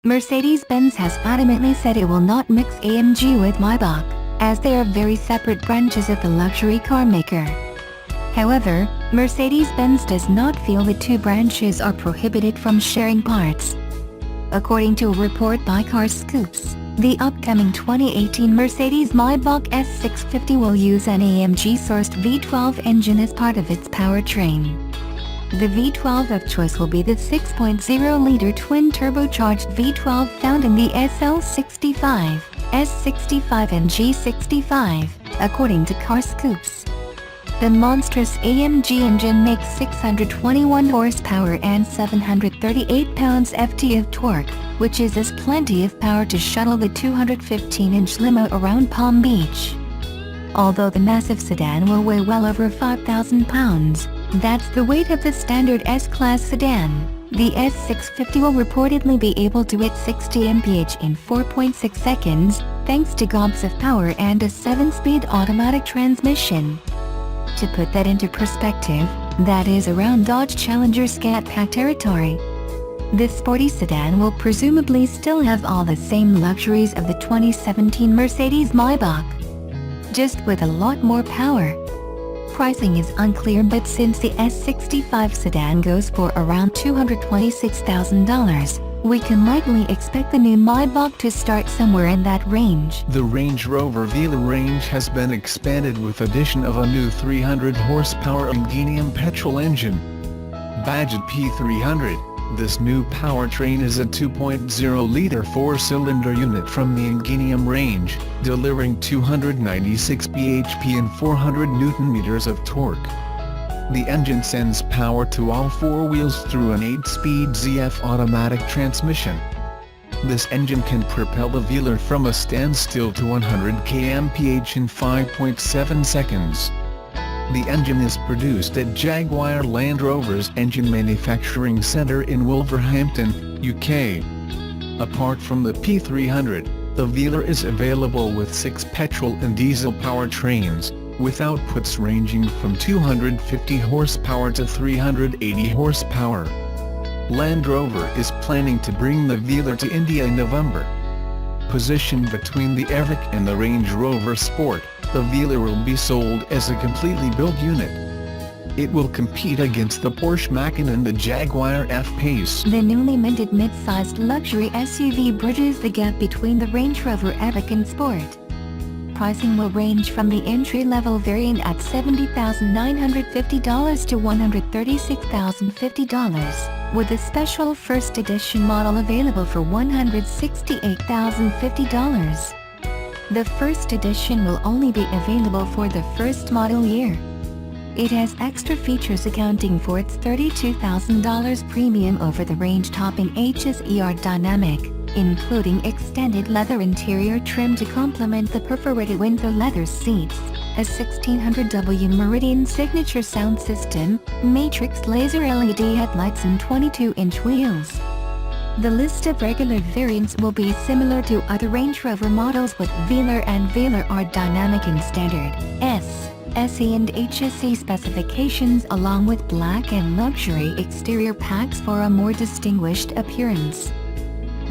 Mercedes-Benz has adamantly said it will not mix AMG with Maybach, as they are very separate branches of the luxury car maker. However, Mercedes-Benz does not feel the two branches are prohibited from sharing parts. According to a report by Carscoops, the upcoming 2018 Mercedes-Maybach S650 will use an AMG-sourced V-12 engine as part of its powertrain. The V-12 of choice will be the 6.0-liter twin-turbocharged V-12 found in the SL65, S65 and G65, according to Carscoops. The monstrous AMG engine makes 621 horsepower and 738 pounds-ft of torque, which is as plenty of power to shuttle the 215-inch limo around Palm Beach. Although the massive sedan will weigh well over 5,000 pounds, that's the weight of the standard S-Class sedan, the S650 will reportedly be able to hit 60 mph in 4.6 seconds, thanks to gobs of power and a 7-speed automatic transmission. To put that into perspective, that is around Dodge Challenger Scat Pack territory. This sporty sedan will presumably still have all the same luxuries of the 2017 Mercedes-Maybach, just with a lot more power. Pricing is unclear, but since the S65 sedan goes for around $226,000, we can likely expect the new Maybach to start somewhere in that range. The Range Rover Velar range has been expanded with addition of a new 300 horsepower Ingenium petrol engine. Badged P300, this new powertrain is a 2.0-liter four-cylinder unit from the Ingenium range, delivering 296 bhp and 400 Nm of torque. The engine sends power to all four wheels through an 8-speed ZF automatic transmission. This engine can propel the Velar from a standstill to 100 kmph in 5.7 seconds. The engine is produced at Jaguar Land Rover's Engine Manufacturing Centre in Wolverhampton, UK. Apart from the P300, the Velar is available with 6 petrol and diesel powertrains, with outputs ranging from 250 horsepower to 380 horsepower. Land Rover is planning to bring the Velar to India in November. Positioned between the Evoque and the Range Rover Sport, the Velar will be sold as a completely built unit. It will compete against the Porsche Macan and the Jaguar F-Pace. The newly minted mid-sized luxury SUV bridges the gap between the Range Rover Evoque and Sport. Pricing will range from the entry-level variant at $70,950 to $136,050, with a special first edition model available for $168,050. The first edition will only be available for the first model year. It has extra features accounting for its $32,000 premium over the range-topping HSER Dynamic, including extended leather interior trim to complement the perforated window leather seats, a 1600W Meridian signature sound system, matrix laser LED headlights and 22-inch wheels. The list of regular variants will be similar to other Range Rover models, with Velar and Velar R Dynamic and Standard, S, SE and HSE specifications, along with black and luxury exterior packs for a more distinguished appearance.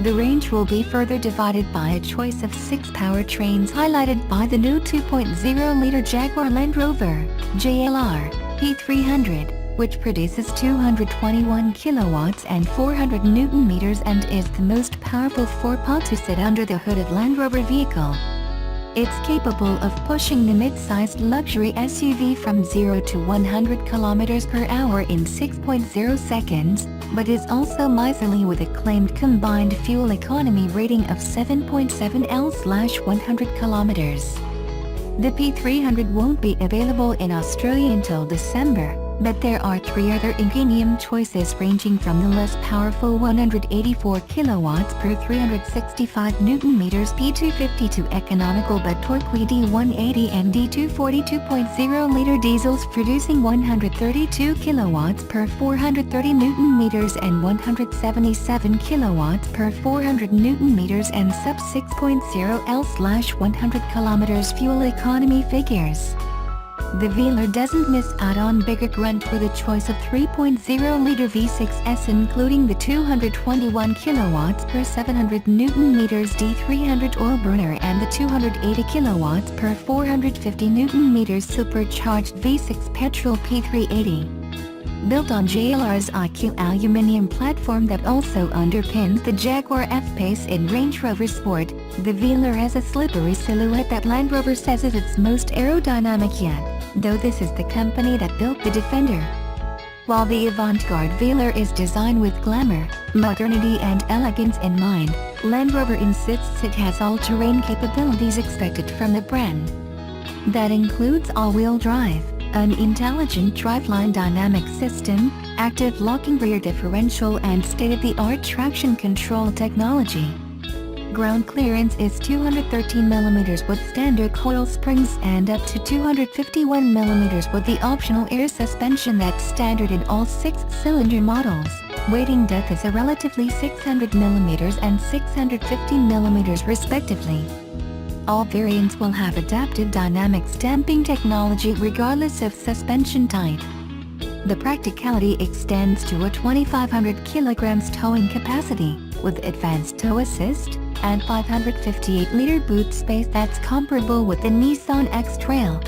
The range will be further divided by a choice of 6 powertrains, highlighted by the new 2.0-liter Jaguar Land Rover JLR P300, which produces 221 kilowatts and 400 Nm and is the most powerful four-pod to sit under the hood of Land Rover vehicle. It's capable of pushing the mid-sized luxury SUV from 0 to 100 km/h in 6.0 seconds, but is also miserly with a claimed combined fuel economy rating of 7.7 L/100 km. The P300 won't be available in Australia until December, but there are 3 other Ingenium choices ranging from the less powerful 184 kilowatts per 365 Nm P250 to economical but torquey D180 and D240 2.0-liter diesels producing 132 kilowatts per 430 Nm and 177 kilowatts per 400 Nm and sub 6.0 L/100 km fuel economy figures. The Velar doesn't miss out on bigger grunt with a choice of 3.0-liter V6s including the 221 kilowatts per 700 Nm D300 oil burner and the 280 kilowatts per 450 Nm supercharged V6 petrol P380. Built on JLR's IQ aluminum platform that also underpins the Jaguar F-Pace in Range Rover Sport, the Velar has a slippery silhouette that Land Rover says is its most aerodynamic yet, though this is the company that built the Defender. While the avant-garde Velar is designed with glamour, modernity and elegance in mind, Land Rover insists it has all-terrain capabilities expected from the brand. That includes all-wheel drive, an intelligent driveline dynamic system, active locking rear differential and state-of-the-art traction control technology. Ground clearance is 213 mm with standard coil springs and up to 251 mm with the optional air suspension that's standard in all 6-cylinder models. Weighting depth is a relatively 600 mm and 650 mm respectively. All variants will have adaptive dynamic stamping technology regardless of suspension type. The practicality extends to a 2,500 kg towing capacity, with advanced tow assist, and 558-liter boot space that's comparable with the Nissan X-Trail.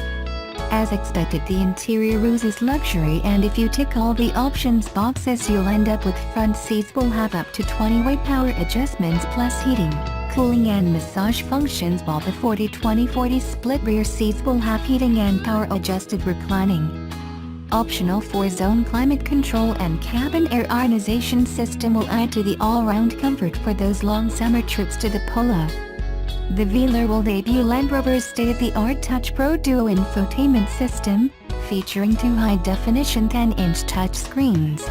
As expected, the interior oozes luxury, and if you tick all the options boxes you'll end up with front seats will have up to 20-way power adjustments plus heating, cooling and massage functions, while the 40-20-40 split rear seats will have heating and power-adjusted reclining. Optional 4-zone climate control and cabin air ionization system will add to the all-round comfort for those long summer trips to the Polo. The Velar will debut Land Rover's state-of-the-art Touch Pro Duo infotainment system, featuring 2 high-definition 10-inch touchscreens.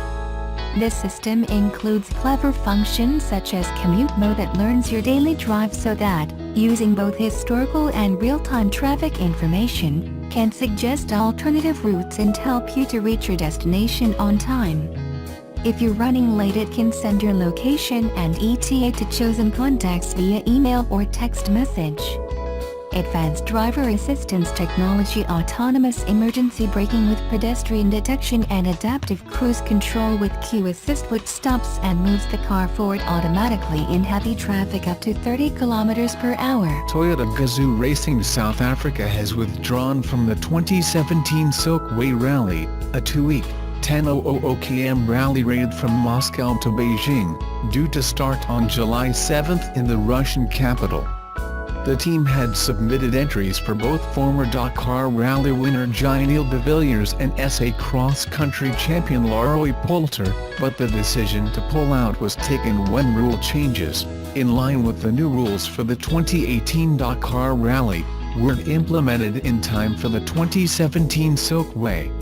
This system includes clever functions such as commute mode that learns your daily drive so that, using both historical and real-time traffic information, can suggest alternative routes and help you to reach your destination on time. If you're running late, it can send your location and ETA to chosen contacts via email or text message. Advanced driver assistance technology, autonomous emergency braking with pedestrian detection and adaptive cruise control with Q Assist, which stops and moves the car forward automatically in heavy traffic up to 30 km per hour. Toyota Gazoo Racing South Africa has withdrawn from the 2017 Silkway Rally, a 2-week, 10,000 km rally raid from Moscow to Beijing, due to start on July 7 in the Russian capital. The team had submitted entries for both former Dakar Rally winner Gilles de Villiers and SA cross-country champion Leroy Poulter, but the decision to pull out was taken when rule changes, in line with the new rules for the 2018 Dakar Rally, weren't implemented in time for the 2017 Silkway.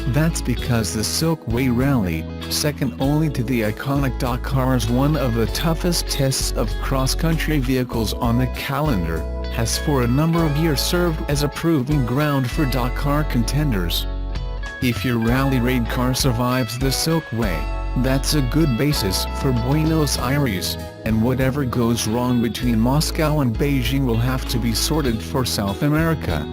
That's because the Silkway Rally, second only to the iconic Dakar, is one of the toughest tests of cross-country vehicles on the calendar, has for a number of years served as a proving ground for Dakar contenders. If your rally raid car survives the Silkway, that's a good basis for Buenos Aires, and whatever goes wrong between Moscow and Beijing will have to be sorted for South America.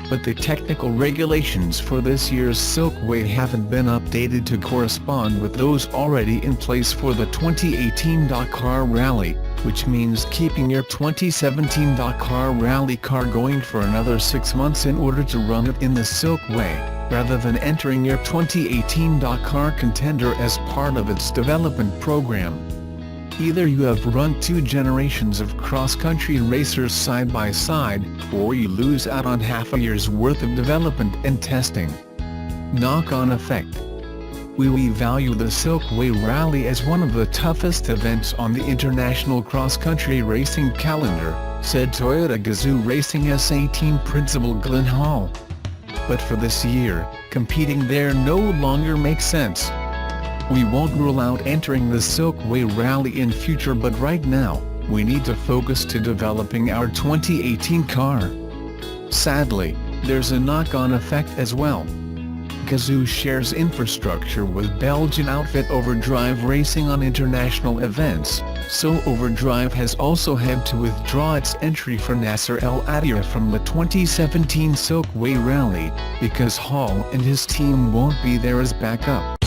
But the technical regulations for this year's Silkway haven't been updated to correspond with those already in place for the 2018 Dakar Rally, which means keeping your 2017 Dakar Rally car going for another 6 months in order to run it in the Silkway, rather than entering your 2018 Dakar contender as part of its development program. Either you have run 2 generations of cross-country racers side by side, or you lose out on half a year's worth of development and testing. Knock-on effect. We value the Silkway Rally as one of the toughest events on the international cross-country racing calendar, said Toyota Gazoo Racing SA team principal Glenn Hall. But for this year, competing there no longer makes sense. We won't rule out entering the Silkway Rally in future, but right now, we need to focus to developing our 2018 car. Sadly, there's a knock-on effect as well. Gazoo shares infrastructure with Belgian outfit Overdrive Racing on international events, So Overdrive has also had to withdraw its entry for Nasser El Attiyah from the 2017 Silkway Rally, because Hall and his team won't be there as backup.